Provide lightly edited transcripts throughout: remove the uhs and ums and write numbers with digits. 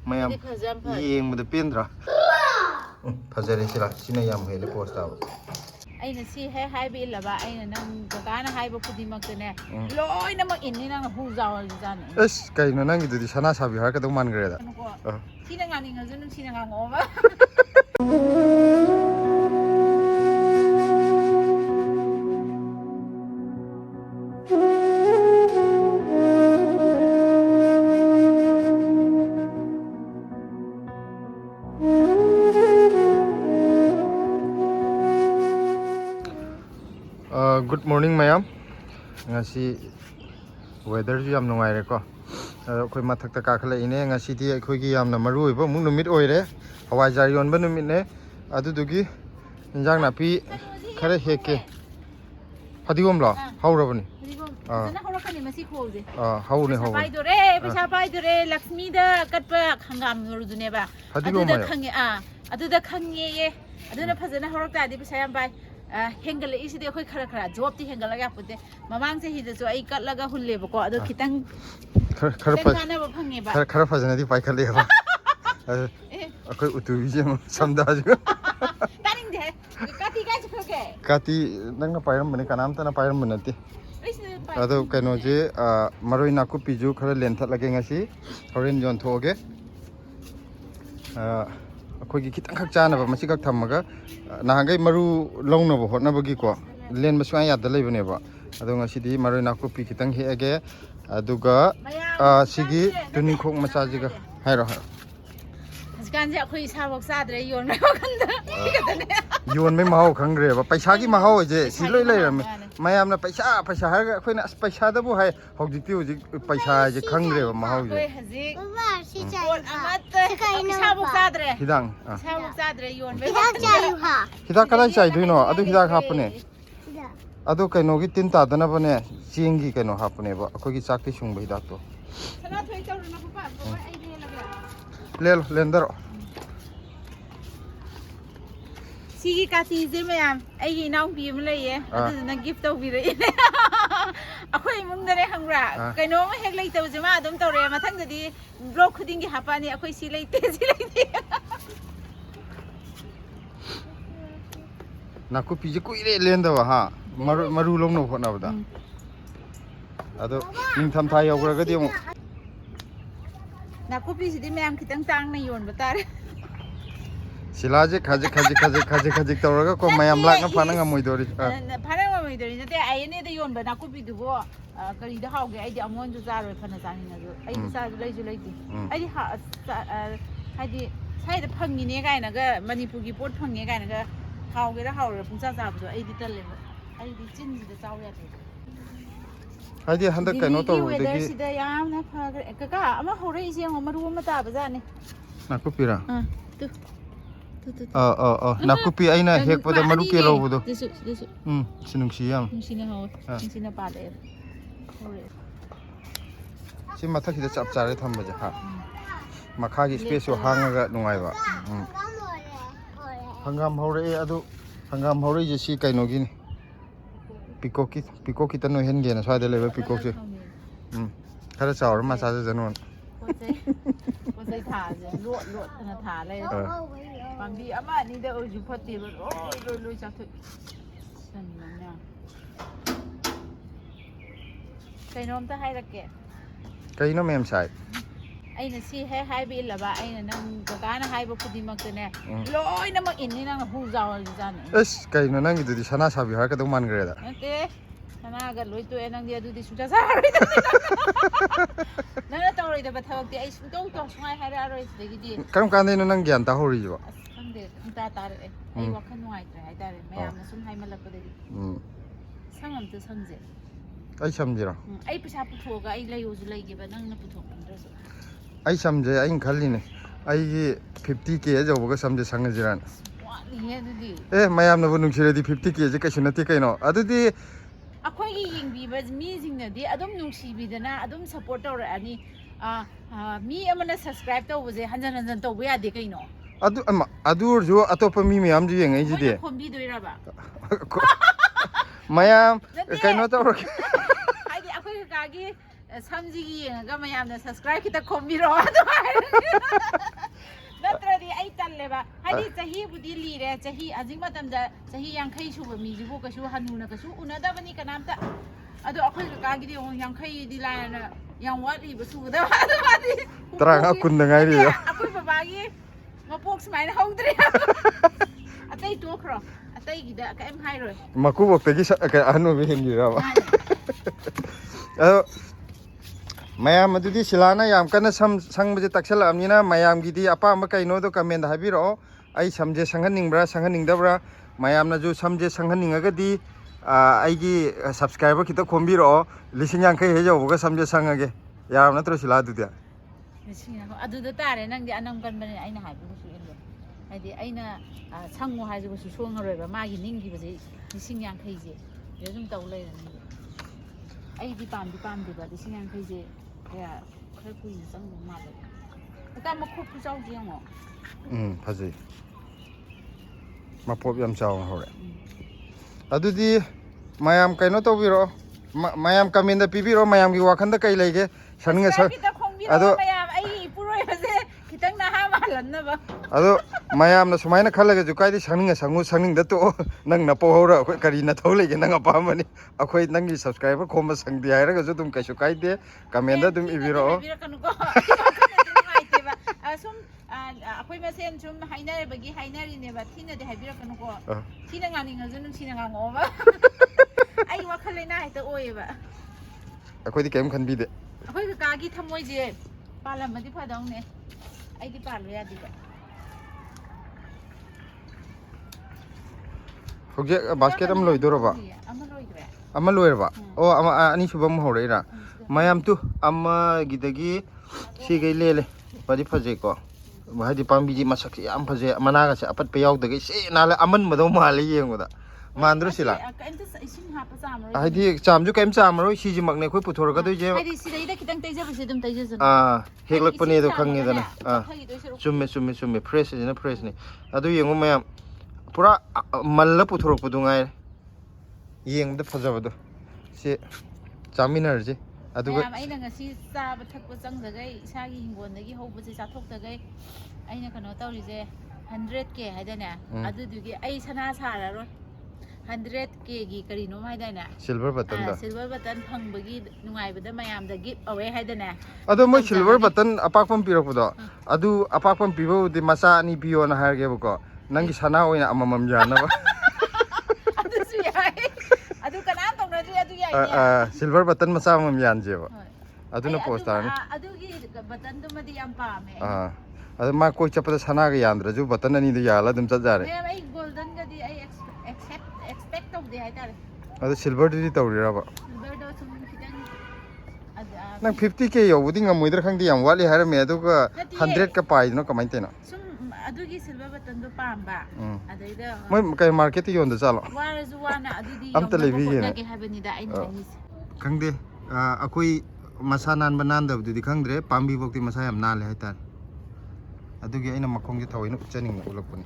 mayam yengbada pendra fajare sila sina yam hele post taw aina si he hai bi laba aina nang gana hai ba khudi mak ne loina mak inni nang hu zawal jan es kaino nang idudi sana sabi har ka dong man gre da sina ngani ngazun sina ngoma Good morning Mayam ngasi weather ju yam nungai re ko khoi mathak ta ka khala ine ngasi ti khoi gi yam na maru ibo mung numit oire hawai jar yon ba numit ne adu dugi injang na pi khare heke hadigom la haurabani na hawrakani masi khose haune haw pesa pai dore lakshmi da katpa khangam nurdune ba adu da khange adu da khange ye adu na phajana hawrakta di pesa yam bai hengal isi de khoi khara khara job ti hengal ga pute mamang se hi de so ai kat laga hulle ba ko ado khitang khara phajana ba phange ba khara phajana di pai khale ba akhoi utu je samda ju taning de kati ga chhoke kati nang na pairam bane kanam ta na pairam banati ado kaino je maroi na ku piju khara len that lage ngasi horen jon thoge akhoi gi khitang khak chana ba masi khak thamaga nahangai maru launa ba hotna bagi ko len ma swai yad lei bane ba ado ngasi di maroi na ku pi khitang he age aduga sigi tuning khok macha jiga hairo ha kan ja khoi sa bok sa dre yon ma khanda tikatane yon mai mahau khangre ba paisa gi mahau je siloi lai ram mayam na paisa har ga khoina paisa da bu hai hojikti hojik paisa je khangre ba mahau je hajik baba si chai amat sa bok sa dre hidang sa bok sa dre yon mai hidak chai ha hidak kala chai duino adu hidak hapne adu kaino gi tin ta dana bane chingi kaino hapne ba akoi gi chak ti sung ba hidak to sana thoi chau na papa baba ai le laga lelo lendaro sigi kati je mayam ai naw bi am lei ye adu na gift tau bi re akhoi mung dare hangra kaino ma hek lei tau je ma adum tau re mathang da di blog khuding gi hapani akhoi si lei te na ku pi je ku ire lenda ba ha maru long no phona ba da ado ning tham thai yogra ga di mo na ku pi si di mayam khitang tang na yon ba tare silaje khaje tawraga ko mayam lak na phana nga moi dori phana nga moi dori nate ai ne de yon ba na ku pi du bo kari da hauge ai di amon ju zaroi phana jani na ju ai sa ju lei ti ai ha hai di sai da phangi ne gai na ga manipur gi pot phangi gai na ga hauge da haure pungsa sa bu ai di talle ai di chin ji da chaw ya te ai di handak kaino to de gi si da yam na pha ka ama hore ise ngo maru ma ta ba jani na ku pira tu na ku pi aina hek pada maru ke lo bodo sinung siam sina ho sina pa de si mathak hida chap chare tham ba ja ha makha gi space yo hanga ga nungai ba hangam hore adu hangam hore je si kaino gi ni piko ki tano hen ge na sa de le piko se khara chawr ma sa ja janon ko sai tha je lo na tha le pambi ama ni de o ju phati lo cha thu san na kainom ta hai rakke kaino mem sai aina si he hai bi laba aina nang gana hai ba khudi mak ne loina mak inni nang hu zawal jan es kaino nang idudi sana sabi har ka dong man gre da ate sana ga loi to enang dia dudi suja sa nana tawroi da ba thawak ti ai sung to sungai hai ra roi de gi di kam kan de nang gyan ta hori jo khangde ta tar ai wakhan nuai tra hai tare mayam na sum hai malak de sangam tu sangje ai samjira ai pisa puthoga ai layo ju lai ge ba nang na puthok ndra ai samje ai khalli ne ai gi 50k jo boga samje sangajiran wani he dudi mayam na bu nung sire di 50k je kaishu nati kaino adudi akhoi gi yingbi ba mi jing na di adum nung si bi dana adum support tor ani mi amana subscribe to bu je hanjan to bu ya de kaino adu jo atopa mi miyam ji yengai ji de khombi doira ba mayam kaino to ai di akhoi ka gi samjigi yengaga mayamna subscribe kita khomiro adu natradi ai talleba hadi chahi budi lire chahi ajing matamda chahi 50 suba mi jibu kasu hanuna kasu unada bani kanamta adu akhoi ka gidi 50 di lana yang wadi basuda adu wadi Terang akun ngai ri akhoi babagi mapok smaina hongdri atai tokro atai gida ka em hairoi maku bok tegi ka anu be hengi ra ba ado mayam adudi silana yam kana sang baje taksala amnina mayam gidi apa ma kaino do comment habiro ai samje sanghaningbra sanghaningdabra mayam na ju samje sanghaningagadi ai gi subscriber kita khombiro lising yang kai hejo boga samje sangage yaram natro sila adudia aduda tare nangdi anam kan bane aina haibu su endo hadi aina sangu haibu su songaroiba magi ninggi baje lising yang kai je yesum taw leirani ai di pam di ba lising yang kai je ya khare kui sang ma le ta ma khu chau ji ngo phaji ma pop yam chau hore adudi mayam kaino to biro mayam kaminda pibiro mayam gi wakhanda kai lege saninga sa ado mayam ai puroi base kitang na ha malan na ba ado mayam na sumaina khalaga ju kaidi saninga sangu saninda to nang na po hora khoi kari na thau lege nang apa mani akhoi nang gi subscriber khoma sangdi haira ga ju tum kaisu kaide kamenda tum ibiro sum akhoi masen sum hainare bagi hainari ne ba thina de habira kanu ko thina ngani ngaju nung thina ngango ba ai wakhale na haita oye ba akhoi di kem khan bi de akhoi ka gi thamoi je palam madi phadau ne ai di palu ya di ba hoje basket am loi doro ba ama loi ba o ama ani subam hore ra mayam tu ama gidagi si gai lele padi phaje ko hadi pambi ji masak am phaje managa se apat pe yaw de se nala aman mado male yengoda mandro sila hadi chamju kaim chamro si ji makne khoi puthor ga doi je hadi sidai da kitang teja base dum teja jan heklak pane do khangi dana summe fresh ne fresh ne adu yengo mayam pura malla puthor pudungai yeng da phajabado se chaminar je aduga aina ngasi chaba thakpa changdagai isagi hingondagi hobase chathokdagai aina kano tawrije 100k haidana adudugi ai sana sararo 100k gi karino haidana silver button phangbagi nungaibada mayamda give away haidana ado moi silver button apakpam pirakpudo adu apakpam pibo di masa ani piyo na harge ko nangi sana oina amamam yana ba adu su yai adu kana tawradi adu yai silver button masa amam yan je ba adu na poster ni adu gi button du madi yam paame adu ma koi chapada sana ga yandra ju button ani du yala dum chajare me ai golden ga di ai expect of the haitare adu silver di tawrira ba silver do sum kitang nang 50k yobudi ngamoidra khangdi yam wali hare me adu ka 100 ka pai no kamai tena sum adugi silver button do pamba adaida moi kai market ti yonda chalo warazu wana adudi amta lebi ge ge habani da ai ni khangde akoi masa nan banan da budi khangdre pambi bokti masa yam nale haitar adugi aina makhong ge thawai no chaning ulakpani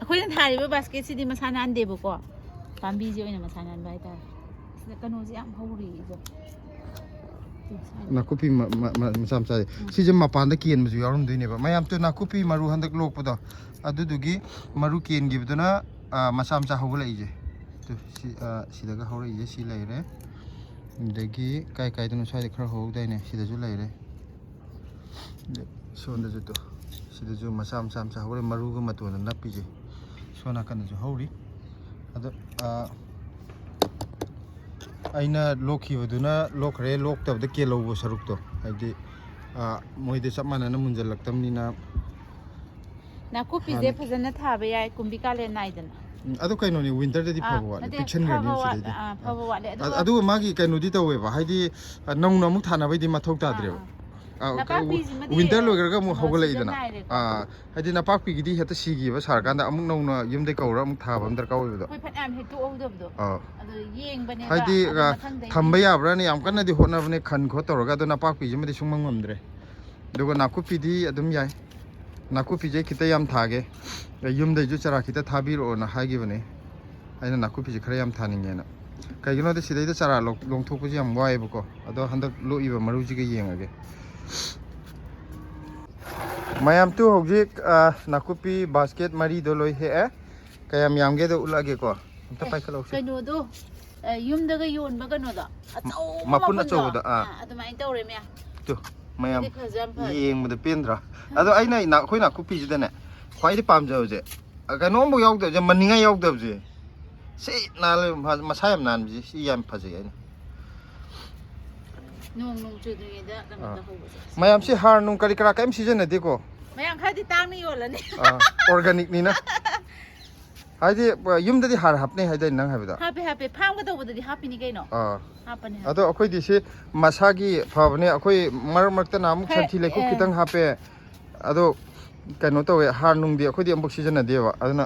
akoi na thari ba basket sidi masa nan debo ko pambi je oina masa nan bai ta sida kanu ji am hawri jo nakupi masam sa si je mapan da kien muju yarum duine ba mayam to nakupi maru handak lok poda adudugi maru kien gi bduna masam sa hogla ije to si daga hore ije si laire degi kai kai dunu sai khar hog daine si da ju laire sonda ju to si da ju masam sam sa hore maru ga mato na napi je sona kan ju hori adu aina lokhi waduna lokre loktab da ke lobo saruk to haidi moide samana na munjal laktamni na nakupi je phajana thaba yai kumbi kale naidana adu kaino ni winter da di phawwa fiction ga ni sidai phawwa le adu magi kaino di tawe ba haidi nongna mu thana bai di mathok ta dre winter logerga mu hogala idana haidi napakpi gidi heta sigi ba sarkanda amuk nongna yumde kawra amuk thaba am darka oido koi phat am hetu odobdo adu yeng bane haidi thamba yabra ni am kanna di hotna bane khan kho toroga adu napakpi jimadi sungmang mamdre dugo nakupi di adum yai nakupi je kita yam thage yumde ju chara kita thabiro na hagi bane aina nakupi je khara yam thaninge na ꯀꯩꯒꯤꯅꯣꯗꯤ ꯁꯤꯗꯩꯗ ꯆꯥꯔꯥ ꯂꯣꯡꯊꯣꯛꯄꯁꯤ ꯌꯥꯝ ꯋꯥꯏꯑꯦꯕꯀꯣ ꯑꯗꯣ ꯍꯟꯗꯛ ꯂꯣꯛꯏꯕ ꯃꯔꯨꯁꯤꯒ ꯌꯦꯡꯉꯒꯦ ꯃꯌꯥꯝ two ꯍꯧꯖꯤꯛ ꯅꯥꯀꯨꯞꯄꯤ basket ꯃꯔꯤꯗꯣ ꯂꯣꯏ ꯍꯦꯛꯑꯦ ꯀꯌꯥꯝ ꯌꯥꯝꯒꯦꯗꯣ ꯎꯠꯂꯛꯑꯒꯦꯀꯣ ꯑꯝꯇ ꯄꯥꯏꯈꯠꯂꯛꯎꯁꯦ ꯀꯩꯅꯣꯗꯣ ꯌꯨꯝꯗꯒ ꯌꯣꯟꯕ ꯀꯩꯅꯣꯗꯣ ꯑꯆꯧꯕ ꯃꯄꯨꯟ ꯃꯄꯨꯟꯗꯣ ꯑꯆꯧꯕꯗ ꯑꯗꯨꯃꯥꯏꯅ ꯇꯧꯔꯦ ꯃꯌꯥꯝ ꯇꯨ ꯃꯌꯥꯝ ꯁꯤꯗꯤ ꯐꯁꯨ ꯌꯥꯝ ꯐꯔꯦ ꯌꯦꯡꯕꯗ ꯄꯦꯟꯗ꯭ꯔꯥ ꯑꯗꯣ ꯑꯩꯅ ꯑꯩꯈꯣꯏ ꯅꯥꯀꯨꯞꯄꯤꯁꯤꯗꯅꯦ ꯈ꯭ꯋꯥꯏꯗꯩ ꯄꯥꯝꯖꯕꯁꯦ ꯀꯩꯅꯣꯝꯐꯥꯎ ꯌꯥꯎꯗꯕꯁꯦ ꯃꯅꯤꯡꯉꯥꯏ ꯌꯥꯎꯗꯕꯁꯦ ꯁꯤ ꯃꯁꯥ ꯌꯥꯝ ꯅꯥꯟꯕꯁꯦ ꯁꯤ ꯌꯥꯝ ꯐꯖꯩ ꯑꯩꯅ ꯅꯣꯡ ꯆꯨꯗ꯭ꯔꯤꯉꯩꯗ ꯀꯩꯅꯣ ꯇꯧꯍꯧꯕꯁꯦ ꯃꯌꯥꯝꯁꯤ ꯍꯥꯔ ꯅꯨꯡ ꯀꯔꯤ ꯀꯔꯥ ꯀꯔꯤꯝ ꯁꯤꯖꯤꯟꯅꯗꯦꯀꯣ ꯃꯌꯥꯝ ꯈꯔꯗꯤ ꯇꯥꯡꯅ ꯌꯣꯜꯂꯅꯤ ꯑꯣꯔꯒꯥꯅꯤꯛꯅꯤꯅ ꯍꯥꯏꯗꯤ ꯌꯨꯝꯗꯗꯤ ꯍꯥꯔ ꯍꯥꯞꯅꯩ ꯍꯥꯏꯗꯥꯏ ꯅꯪ ꯍꯥꯏꯕꯗꯣ ꯍꯥꯞꯄꯦ ꯐꯥꯝꯒ ꯇꯧꯕꯗꯗꯤ ꯍꯥꯞꯄꯤꯅꯤ ꯀꯩꯅꯣ ꯍꯥꯞꯄꯅꯤ ꯑꯗꯣ ꯑꯩꯈꯣꯏꯗꯤ ꯁꯤ ꯃꯁꯥꯒꯤ ꯐꯕꯅꯦ ꯑꯩꯈꯣꯏ ꯃꯔꯛ ꯃꯔꯛꯇꯅ ꯑꯃꯨꯛ ꯁꯟꯊꯤ ꯂꯩꯈꯣꯛ ꯈꯤꯇꯪ ꯍꯥꯞꯄꯦ ꯑꯗꯣ ꯀꯩꯅꯣ ꯇꯧꯋꯦ ꯍꯥꯔ ꯅꯨꯡꯗꯤ ꯑꯩꯈꯣꯏꯗꯤ ꯑꯃꯨꯛ ꯁꯤꯖꯤꯟꯅꯗꯦꯕ ꯑꯗꯨꯅ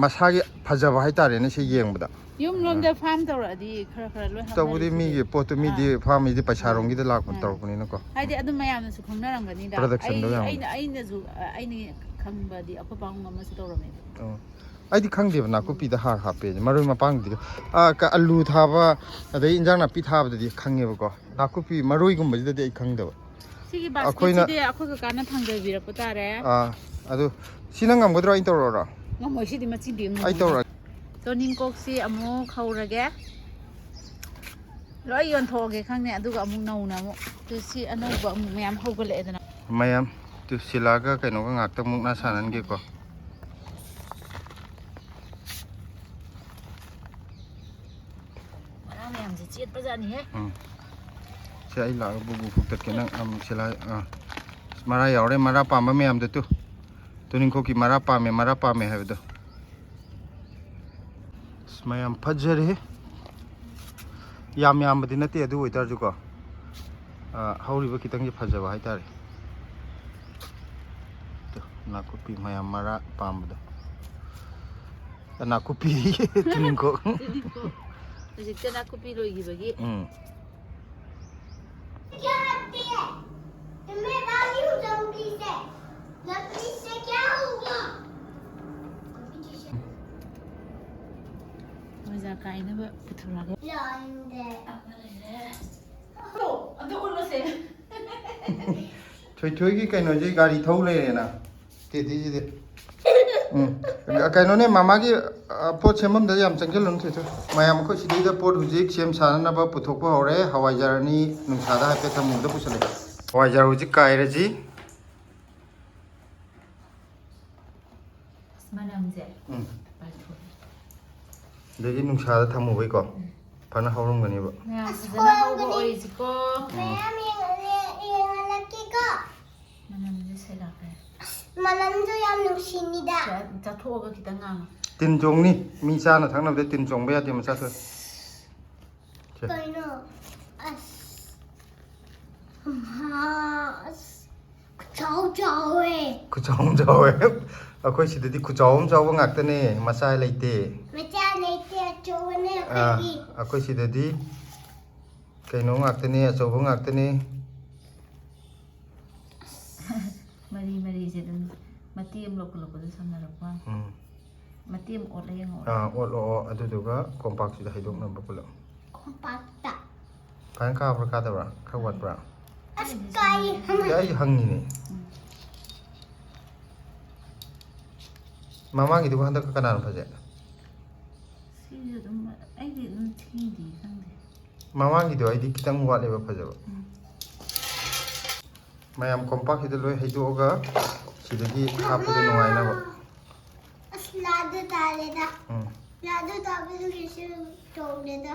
ꯃꯁꯥꯒꯤ ꯐꯖꯕ ꯍꯥꯏꯇꯥꯔꯦꯅꯦ ꯁꯤ ꯌꯦꯡꯕꯗ ꯌꯨꯝꯂꯣꯝꯗ ꯐꯥꯝ ꯇꯧꯔꯛꯑꯗꯤ ꯈꯔ ꯂꯣꯏ ꯇꯧꯕꯗꯤ ꯍꯥꯞꯅꯔꯤꯁꯤꯗꯤ ꯃꯤꯒꯤ ꯄꯣꯠꯇꯨ ꯃꯤꯗꯤ ꯐꯥꯔꯃꯤꯗꯤ ꯄꯩꯁꯥꯔꯣꯝꯒꯤꯗ ꯂꯥꯛꯄ ꯇꯧꯔꯛꯄꯅꯤꯅꯀꯣ ꯍꯥꯏꯗꯤ ꯑꯗꯨꯝ ꯃꯌꯥꯝꯅꯁꯨ ꯈꯪꯅꯔꯝꯒꯅꯤꯗ ꯄ꯭ꯔꯗꯛꯁꯟꯗꯣ ꯌꯥꯝ ꯑꯩꯅꯁꯨ ꯑꯩꯅ ꯈꯪꯕꯗꯤ ꯑꯩꯈꯣꯏ ꯄꯥꯕꯨꯡ ꯑꯃꯁꯨ ꯇꯧꯔꯝꯃꯦꯕ ꯑꯩꯗꯤ ꯈꯪꯗꯦꯕ ꯅꯥꯀꯨꯞꯄꯤꯗ ꯍꯥꯔ ꯍꯥꯞꯄꯦꯁꯦ ꯃꯔꯣꯏ ꯃꯄꯥꯡꯗꯤ ꯑꯂꯨ ꯊꯥꯕ ꯑꯗꯩ ꯏꯟꯖꯥꯡ ꯅꯥꯄꯤ ꯊꯥꯕꯗꯗꯤ ꯈꯪꯉꯦꯕꯀꯣ ꯅꯥꯀꯨꯞꯄꯤ ꯃꯔꯣꯏꯒꯨꯝꯕꯁꯤꯗꯗꯤ ꯑꯩ ꯈꯪꯗꯕ ꯁꯤꯒꯤ ꯑꯩꯈꯣꯏꯅ ꯕꯥꯁꯀꯦꯠꯁꯤꯗꯤ ꯑꯩꯈꯣꯏ ꯀꯀꯥꯅ ꯊꯥꯡꯖꯕꯤꯔꯛꯄ ꯇꯥꯔꯦ ꯑꯗꯨ ꯁꯤ ꯅꯪ ꯉꯝꯒꯗ꯭ꯔꯣ ꯑꯩꯅ ꯇꯧꯔꯛꯑꯣꯔꯣ ꯉꯝꯃꯣꯏ ꯁꯤꯗꯤ ꯃꯆꯤꯟꯗꯤ ꯑꯩ ꯉꯝꯃꯣꯏ ꯇꯧꯔꯛꯑꯒꯦ ꯇꯣꯅꯤꯡꯀꯣꯛꯁꯤ ꯑꯃꯨꯛ ꯍꯧꯔꯒꯦ ꯂꯣꯏ ꯌꯣꯟꯊꯣꯛꯑꯒꯦ ꯈꯪꯅꯦ ꯑꯗꯨꯒ ꯑꯃꯨꯛ ꯅꯧꯅ ꯑꯃꯨꯛ ꯁꯤ ꯑꯅꯧꯕ ꯑꯃꯨꯛ ꯃꯌꯥꯝ ꯍꯧꯒꯠꯂꯛꯑꯦꯗꯅ ꯃꯌꯥꯝ ꯇꯨ ꯁꯤꯂꯥꯒ ꯀꯩꯅꯣꯒ ꯉꯥꯛꯇꯪ ꯃꯨꯛꯅꯥ ꯁꯥꯟꯅꯍꯟꯒꯦꯀꯣ ꯃꯅꯥ ꯃꯌꯥꯝꯁꯦ ꯆꯦꯠꯄꯖꯥꯠꯅꯤꯍꯦ ꯁꯤ ꯑꯩ ꯂꯥꯛꯑꯒ ꯕꯨꯕꯨ ꯐꯨꯛꯇꯠꯀꯦ ꯅꯪ ꯁꯤꯂꯥ ꯃꯔꯥ ꯌꯥꯎꯔꯦ ꯃꯔꯥ ꯄꯥꯝꯕ ꯃꯌꯥꯝꯗꯣ ꯇꯨꯅꯤꯡꯈꯣꯛꯀꯤ ꯃꯔꯥ ꯄꯥꯝꯃꯦ ꯍꯥꯏꯕꯗꯣ ꯃꯌꯥꯝ ꯐꯖꯔꯦ ꯌꯥꯝ ꯌꯥꯝꯕꯗꯤ ꯅꯠꯇꯦ ꯑꯗꯨ ꯑꯣꯏꯇꯥꯔꯁꯨꯀꯣ ꯍꯧꯔꯤꯕ ꯈꯤꯇꯪꯗꯤ ꯐꯖꯕ ꯍꯥꯏꯇꯥꯔꯦ ꯅꯥꯀꯨꯞꯄꯤ ꯃꯌꯥꯝ ꯃꯔꯥ ꯄꯥꯝꯕꯗꯣ ꯅꯥꯀꯨꯞꯄꯤ ꯇꯨꯅꯤꯡꯈꯣꯛ ꯍꯧꯖꯤꯛꯇ ꯅꯥꯀꯨꯞꯄꯤ ꯂꯣꯏꯈꯤꯕꯒꯤ ꯃꯣꯏꯖꯥ ꯀꯥꯏꯅꯕ ꯄꯨꯊꯣꯔꯛꯑꯒꯦ ꯑꯗꯨ ꯎꯠꯂꯁꯦ ꯊꯣꯏꯊꯣꯏꯒꯤ ꯀꯩꯅꯣꯁꯤ ꯒꯥꯔꯤ ꯊꯧ ꯂꯩꯔꯦꯅ ꯇꯦꯗꯤꯁꯤꯗꯤ ꯀꯩꯅꯣꯅꯦ ꯃꯃꯥꯒꯤ ꯄꯣꯠ ꯁꯦꯝꯐꯝꯗ ꯌꯥꯝ ꯆꯪꯁꯤꯜꯂꯨꯅꯨ ꯊꯣꯏꯊꯣꯏ ꯃꯌꯥꯝ ꯑꯩꯈꯣꯏ ꯁꯤꯗꯩꯗ ꯄꯣꯠ ꯍꯧꯖꯤꯛ ꯁꯦꯝ ꯁꯥꯅꯅꯕ ꯄꯨꯊꯣꯛꯄ ꯍꯧꯔꯦ ꯍꯋꯥꯏꯖꯥꯔ ꯑꯅꯤ ꯅꯨꯡꯁꯥꯗ ꯍꯥꯏꯐꯦꯠ ꯊꯝꯃꯨꯕꯗ ꯄꯨꯁꯜꯂꯦ ꯍꯋꯥꯏꯖꯥꯔ ꯍꯧꯖꯤꯛ ꯀꯥꯏꯔꯁꯤ ꯃꯅꯝꯁꯦ ꯑꯗꯒꯤ ꯅꯨꯡꯁꯥꯗ ꯊꯝꯃꯨꯕꯩꯀꯣ ꯐꯅ ꯍꯧꯔꯝꯒꯅꯦꯕ ꯃꯌꯥꯝ ꯐꯖꯅ ꯍꯧꯕ ꯑꯣꯏꯁꯤꯀꯣ ꯃꯅꯝꯁꯦ ꯁꯦꯂꯥꯛꯈ꯭ꯔꯦ ꯃꯅꯝꯁꯨ ꯌꯥꯝ ꯅꯨꯡꯁꯤꯅꯤꯗ ꯆꯥꯊꯣꯛꯑꯒ ꯈꯤꯇꯪ ꯉꯥꯡꯉꯣ ꯇꯤꯟ ꯆꯣꯡꯅꯤ ꯃꯤ ꯆꯥꯅ ꯊꯛꯅꯕꯗ ꯇꯤꯟ ꯆꯣꯡꯕ ꯌꯥꯗꯦ ꯃꯆꯥ ꯊꯣꯏ ꯀꯩꯅꯣ ꯈꯨꯆꯥꯎ ꯑꯃ ꯆꯥꯎꯋꯦ ꯑꯩꯈꯣꯏ ꯁꯤꯗꯗꯤ ꯈꯨꯆꯥꯎ ꯑꯃ ꯆꯥꯎꯕ ꯉꯥꯛꯇꯅꯦ ꯃꯆꯥ ꯂꯩꯇꯦ ꯃꯆꯥ ꯂꯩꯇꯦ ꯑꯆꯧꯕꯅꯦ ꯑꯩꯈꯣꯏꯒꯤ ꯑꯩꯈꯣꯏ ꯁꯤꯗꯗꯤ ꯀꯩꯅꯣ ꯉꯥꯛꯇꯅꯦ ꯑꯆꯧꯕ ꯉꯥꯛꯇꯅꯦ ꯃꯔꯤꯁꯦ ꯑꯗꯨꯝ ꯃꯇꯦꯛ ꯑꯃ ꯂꯧꯈꯠꯂꯛꯄꯗ ꯁꯝꯅꯔꯛꯄ ꯃꯇꯦꯛ ꯑꯃ ꯑꯣꯠꯂ ꯌꯦꯡꯉꯛꯑꯣ ꯑꯣꯠꯂꯛꯑꯣ ꯑꯗꯨꯗꯨꯒ ꯀꯣꯝꯄꯥꯛꯁꯤꯗ ꯍꯩꯗꯣꯛꯅꯕ ꯄꯨꯂꯞ ꯀꯣꯝꯄꯥꯛꯇ ꯐꯖꯅ ꯀꯥꯕ꯭ꯔꯥ ꯀꯥꯗꯕ꯭ꯔꯥ ꯈꯔ ꯋꯥꯠꯄ꯭ꯔꯥ ꯑꯁ ꯀꯥꯏ ꯑꯩ ꯍꯪꯉꯤꯅꯦ ꯃꯃꯥꯡꯒꯤꯗꯨꯕꯨ ꯍꯟꯗꯛ ꯀꯅꯥꯅ ꯐꯖꯩ ꯁꯤꯁꯨ ꯑꯗꯨꯝ ꯑꯩꯗꯤ ꯑꯗꯨꯝ ꯊꯤꯗꯤ ꯈꯪꯗꯦ ꯃꯃꯥꯡꯒꯤꯗꯣ ꯑꯩꯗꯤ ꯈꯤꯇꯪ ꯋꯥꯠꯂꯦꯕ ꯐꯖꯕ ꯃꯌꯥꯝ ꯀꯣꯝꯄꯥꯛꯁꯤꯗ ꯂꯣꯏ ꯍꯩꯗꯣꯛꯑꯒ ꯁꯤꯗꯒꯤ ꯍꯥꯞꯄꯗ ꯅꯨꯡꯉꯥꯏꯅꯕ ꯑꯁ ꯂꯥꯗꯨ ꯇꯥꯔꯦꯗ ꯂꯥꯗꯨ ꯇꯥꯕꯗꯨꯒꯤꯁꯨ ꯇꯧꯗꯦꯗ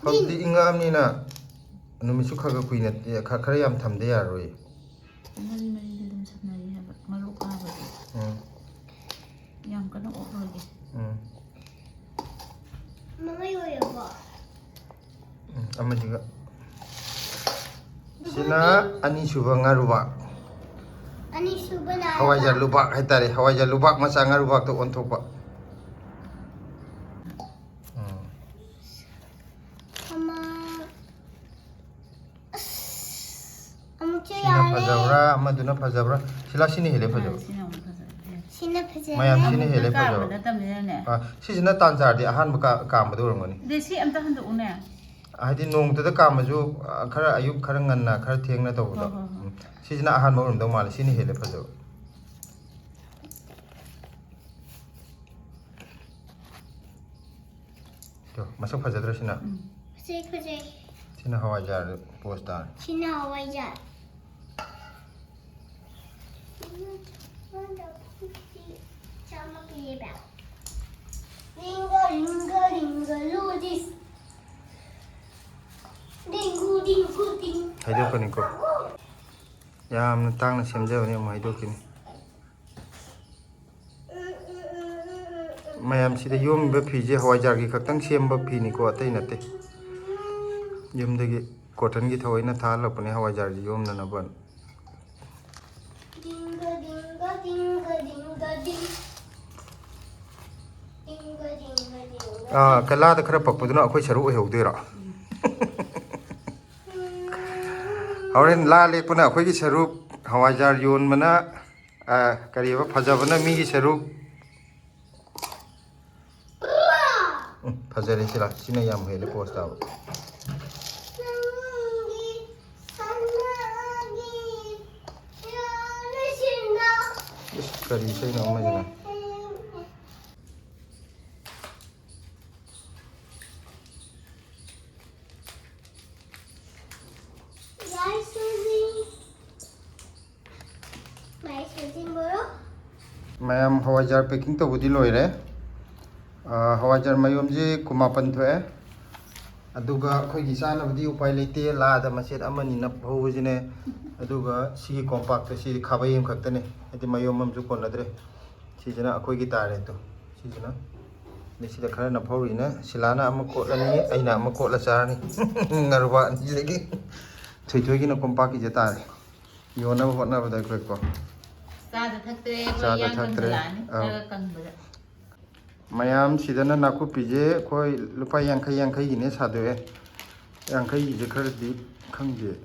ꯍꯧꯖꯤꯛꯇꯤ ꯏꯪꯉꯛꯑꯕꯅꯤꯅ ꯅꯨꯃꯤꯠꯁꯨ ꯈꯔ ꯀꯨꯏꯅ ꯈꯔ ꯌꯥꯝ ꯊꯝꯗ ꯌꯥꯔꯣꯏ ꯃꯔꯤꯗ ꯑꯗꯨꯝ ꯁꯝꯅꯔꯤ ꯍꯥꯏꯕ ꯃꯔꯨ ꯀꯥꯕꯒꯤ ꯌꯥꯝ ꯀꯟꯅ ꯑꯣꯠꯂꯣꯏꯒꯦ ꯃꯃꯩ ꯑꯣꯏꯔꯕꯣ ꯑꯃꯁꯤꯒ ꯁꯤꯅ ꯑꯅꯤꯁꯨꯕ ꯉꯥꯔꯨꯕꯥꯛ ꯑꯅꯤꯁꯨꯕꯅ ꯍꯋꯥꯏꯖꯥꯔ ꯂꯨꯕꯥꯛ ꯍꯥꯏꯇꯥꯔꯦ ꯍꯋꯥꯏꯖꯥꯔ ꯂꯨꯕꯥꯛ ꯃꯆꯥ ꯉꯥꯔꯨꯕꯥꯛꯇ ꯑꯣꯟꯊꯣꯛꯄ ꯁꯤꯅ ꯐꯖꯕ꯭ꯔꯥ ꯑꯃꯗꯨꯅ ꯐꯖꯕ꯭ꯔꯥ ꯁꯤꯅ ꯍꯦꯜꯂꯦ ꯐꯖꯕ Sina phaje. Mayam sini hele ꯀꯥꯕ ꯐꯖꯕ ꯅꯠꯇꯕꯅꯤꯅꯅꯦ ꯁꯤꯁꯤꯅ ꯇꯥꯟ ꯆꯥꯔꯗꯤ ꯑꯍꯥꯟꯕ ꯀꯥꯝꯕꯗ ꯑꯣꯏꯔꯝꯒꯅꯤ ꯗꯦꯁꯤ ꯑꯝꯇ ꯍꯟꯗꯣꯛꯎꯅꯦ ꯍꯥꯏꯗꯤ ꯅꯣꯡꯃꯗ ꯀꯥꯝꯃꯁꯨ ꯈꯔ ꯑꯌꯨꯛ ꯈꯔ ꯉꯟꯅ ꯈꯔ ꯊꯦꯡꯅ ꯇꯧꯕꯗꯣ ꯍꯣꯏ ꯍꯣꯏ ꯍꯣꯏ. ꯁꯤꯁꯤꯅ ꯑꯍꯥꯟꯕ ꯑꯣꯏꯔꯝꯗꯧ ꯃꯥꯜꯂꯦ ꯁꯤꯅ ꯍꯦꯜꯂꯦ ꯐꯖꯕ masuk fazadra sina. Phaje. Sina hawaijar posta. Sina hawaijar. Chama ke ba. Ringa ludis. Dingu ding. Haido kani ko. Yam tang na semjawni am haido kini. Mayam sida yom ba phije hawaijar gi khaktang semba phini ko atai nate. Yom dagi cotton gi thawai na thala pane hawaijar gi yom na na ban. Dinga ding. Kala da khara pakpuduna akhoi saru hewdira. Hauren la lekpuna akhoi gi saru hawaijar yon mana kariba phajabana mi gi saru fazare sila sina yam hele posta ba kari sai na ma jana Mayam hawaijar packing to budi loire hawaijar mayom ji kumapan thoe aduga khoi gi sana budi upai leite la da maset amani na bho jine aduga si compact si khabai em khaktane ati mayom am ju konadre si jana khoi gi tare to si jana ni si da khara na phori na silana am ko lani aina am ko la charani ngarwa ni legi thoi thoi gi na compact gi jata yona ba na ba da ko Sada thaktre Mayam sidana naku pije koi lupa yang kai gini sadu yang kai je khar di khangje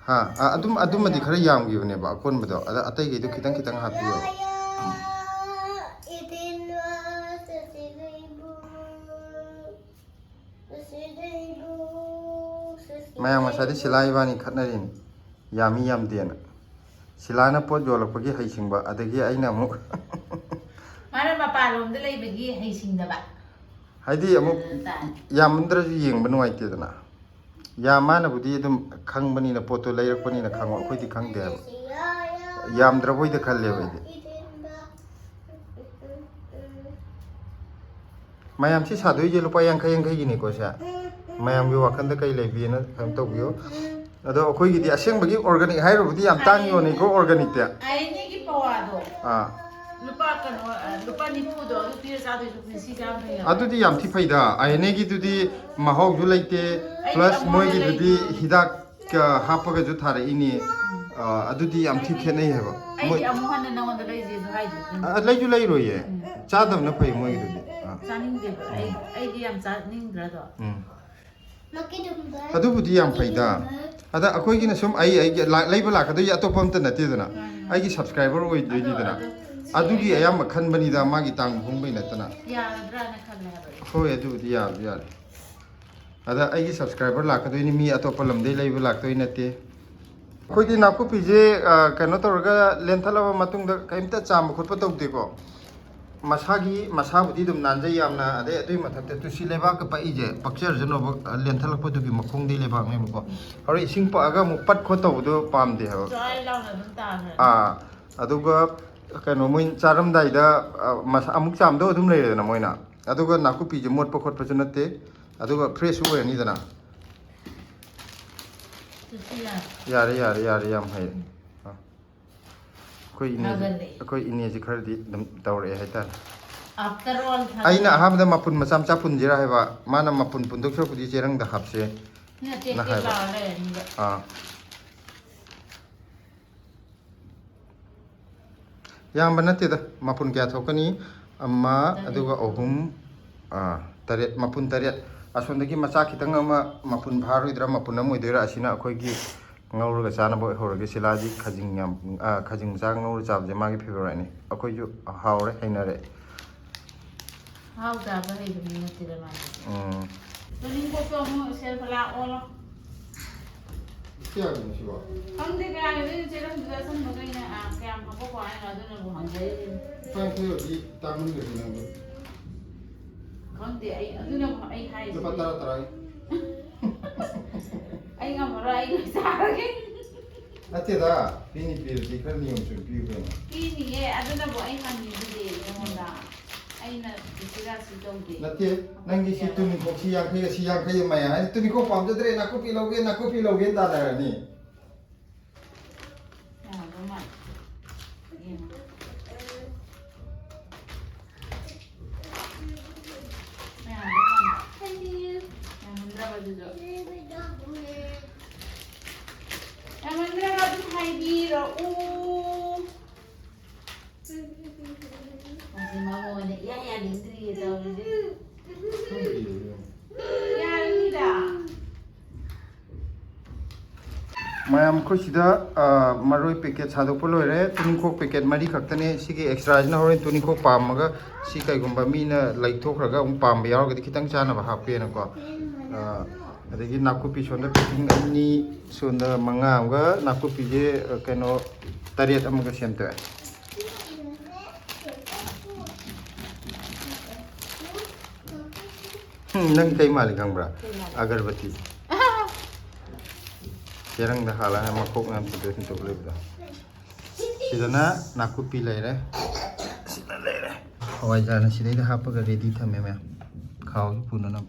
ha adum madi khar yam gi ne ba kon bado ada atai gi du kitang hapiyo Mayam masadi silai bani khatnarin yami yam dena silana pot jolakpagi haisingba adagi aina mu Mana mapalomda leibagi haisingdaba haidi amu yamandraju yengba nuaitedana yamana budi dum khangbani na poto leirakpani na khangwa khoi di khangde yamdra boi de khalle baidi mayam si sadoi je lupa yang kai gini ko sa mayam bi wakhanda kai leibi na kham tawbiyo ado khoi gi di aseng bagi organic hairo budi yam tangi oni ko organic te ai ni gi pawado lupa ni pudo lupa sadu si jam adudi yam thi faida aine gi dudi mahau ju leite plus moi gi dudi hidak ka hapaga ju thare ini adudi yam thi khenai heba ai amu hanna na wanda leije du haiju leiju leiroye chadam na phai moi gi dudi chaning de ai gi yam chaning dra do adubudi yam faida ada akhoi gi na sum ai leiba la ka do ya to pam ta na te dana ai gi subscriber oi doi di dana adugi ayam khan bani da magi tang hong bai na tana ya dra na khan la ba khoi adudi ya ada ai gi subscriber la ka doi ni mi ato palam dei leiba la toi na te khoi di na ku pije kano tor ga lenthala matung da kaimta cham khot pa tau te ko masabudi dum nanjai yamna ade atui mathakte tu si leba ka pai je pakcher jeno lenthalak pa dugi makhong de leba ngai ko hori sing pa aga mu pat kho taw do pam de ha ai law na dum ta aduga kano moin charam dai da amuk cham do dum lei na moina aduga naku pi je mot pa khot pa junate aduga fresh we ni dana yare yam hai koi ini ji khar di dum tawre hai ta after all aina ahamda mapun macam chapun jira heba mana mapun punduk so pudi cherang da hapse na hai yang banate da mapun kya thokani amma aduga ohum taret mapun taret asondagi macha khitang ama mapun bharoi dra mapun amoi dera asina akhoi gi ngꯧꯔꯒ ꯆꯥꯅꯕ ꯑꯣꯏꯍꯧꯔꯒꯦ ꯁꯤꯂꯥꯗꯤ ꯈꯖꯤꯡ ꯌꯥꯝ ꯈꯖꯤꯡ ꯃꯆꯥ ꯉꯧꯔ ꯆꯥꯕꯁꯦ ꯃꯥꯒꯤ ꯐꯦꯚꯣꯔꯥꯏꯠꯅꯤ ꯑꯩꯈꯣꯏꯁꯨ ꯍꯥꯎꯔꯦ ꯍꯩꯅꯔꯦ ꯍꯥꯎ ꯆꯥꯕ ꯍꯩꯕ ꯃꯤ ꯅꯠꯇꯦꯗ ꯃꯥꯗꯤ ꯇꯨꯅꯤꯡꯈꯣꯛꯇꯣ ꯑꯃꯨꯛ ꯁꯦꯜꯐꯂꯥ ꯑꯣꯜꯂꯣ ꯀꯌꯥꯒꯤꯅꯣ ꯁꯤꯕꯣ ꯈꯪꯗꯦ ꯀꯌꯥꯒꯤ ꯑꯗꯨ ꯆꯦꯔꯪꯗꯨꯗ ꯑꯁꯪꯕ ꯀꯩꯅ ꯀꯌꯥꯝ ꯍꯥꯞꯄꯛꯄ ꯍꯥꯏꯅꯣ ꯑꯗꯨꯅꯕꯨ ꯍꯪꯖꯔꯤꯅꯤ ꯇꯔꯥꯅꯤꯊꯣꯏꯗꯤ ꯇꯥꯡꯃꯟꯒꯅꯤ ꯅꯪꯗꯣ ꯈꯪꯗꯦ ꯑꯩ ꯑꯗꯨꯅꯕꯨ ꯑꯩ ꯍꯥꯏꯁꯦ ꯂꯨꯄꯥ ꯇꯔꯥ ꯇꯔꯥ ꯑꯩ ꯉꯝꯃꯔꯣꯏ ꯑꯩ ꯂꯣꯏ ꯆꯥꯔꯒꯦ ꯅꯠꯇꯦꯗ ꯄꯤꯅꯤ ꯄꯤꯔꯗꯤ ꯈꯔ ꯅꯤꯌꯣꯝ ꯆꯨꯝ ꯄꯤꯌꯨ ꯀꯩꯅꯣ ꯄꯤꯅꯤꯌꯦ ꯑꯗꯨꯅꯕꯨ ꯑꯩ ꯍꯪꯉꯤꯗꯨꯗꯤ ꯅꯉꯣꯟꯗ ꯑꯩꯅ ꯁꯤ ꯇꯧꯗꯦ ꯅꯠꯇꯦ ꯅꯪꯒꯤ ꯁꯤ ꯇꯨꯅꯤꯡꯈꯣꯛ ꯁꯤ ꯌꯥꯡꯈꯩ ꯑꯃ ꯍꯥꯏꯗꯤ ꯇꯨꯅꯤꯡꯈꯣꯛ ꯄꯥꯝꯖꯗ꯭ꯔꯦ ꯅꯥꯀꯨꯞꯄꯤ ꯂꯧꯒꯦ ꯇꯥꯟꯅꯔꯅꯤ ꯌꯥꯗꯧ ꯃꯥꯜꯂꯦ ꯌꯦꯡꯉꯣ ꯌꯥꯝꯃꯟꯗ꯭ꯔꯕ ꯑꯗꯨꯁꯨ ꯌꯥꯝꯃꯟꯗ꯭ꯔꯕ ꯑꯗꯨꯝ ꯍꯥꯏꯕꯤꯔꯛꯎ ꯃꯁꯤ ꯃꯉꯣꯟꯗ ꯏꯌꯥ ꯌꯥꯅꯤꯡꯗ꯭ꯔꯤꯌꯦ ꯇꯧꯔꯤꯁꯦ ꯌꯥꯔꯅꯤꯗ ꯃꯌꯥꯝ ꯑꯩꯈꯣꯏ ꯁꯤꯗ ꯃꯔꯣꯏ ꯄꯦꯀꯦꯠ ꯁꯥꯗꯣꯛꯄ ꯂꯣꯏꯔꯦ ꯇꯨꯅꯤꯡꯈꯣꯛ ꯄꯦꯀꯦꯠ 4 ꯈꯛꯇꯅꯦ ꯁꯤꯒꯤ ꯑꯦꯛꯁꯇ꯭ꯔꯥꯁꯤꯅ ꯍꯣꯔꯦꯟ ꯇꯨꯅꯤꯡꯈꯣꯛ ꯄꯥꯝꯃꯒ ꯁꯤ ꯀꯩꯒꯨꯝꯕ ꯃꯤꯅ ꯂꯩꯊꯣꯛꯈ꯭ꯔꯒ ꯑꯃꯨꯛ ꯄꯥꯝꯕ ꯌꯥꯎꯔꯒꯗꯤ ꯈꯤꯇꯪ ꯆꯥꯅꯕ ꯍꯥꯞꯄꯦꯅꯀꯣ ꯑꯗꯒꯤ ꯅꯥꯀꯨꯞꯄꯤ ꯁꯣꯟꯗ ꯄꯦꯀꯤꯡ 2 ꯁꯣꯟꯗ 5 ꯑꯃꯒ ꯅꯥꯀꯨꯞꯄꯤꯁꯦ ꯀꯩꯅꯣ 8 ꯑꯃꯒ ꯁꯦꯝꯇꯣꯛꯑꯦ ꯅꯪ ꯀꯩ ꯃꯥꯜꯂꯤ ꯈꯪꯕ꯭ꯔꯥ ꯑꯒꯔꯕꯇꯤ ꯆꯦꯔꯪꯗ ꯍꯥꯜꯂꯒ ꯃꯈꯣꯛ ꯃꯌꯥꯝ ꯊꯤꯟꯇꯣꯛ ꯊꯤꯟꯇꯣꯛ ꯂꯩꯕꯗꯣ ꯁꯤꯗꯅ ꯅꯥꯀꯨꯞꯄꯤ ꯂꯩꯔꯦ ꯁꯤꯗ ꯂꯩꯔꯦ ꯍꯋꯥꯏꯖꯥꯔꯅ ꯁꯤꯗꯩꯗ ꯍꯥꯞꯄꯒ ꯔꯦꯗꯤ ꯊꯝꯃꯦ ꯃꯌꯥꯝ ꯈꯥꯎꯁꯨ ꯄꯨꯅꯅꯕ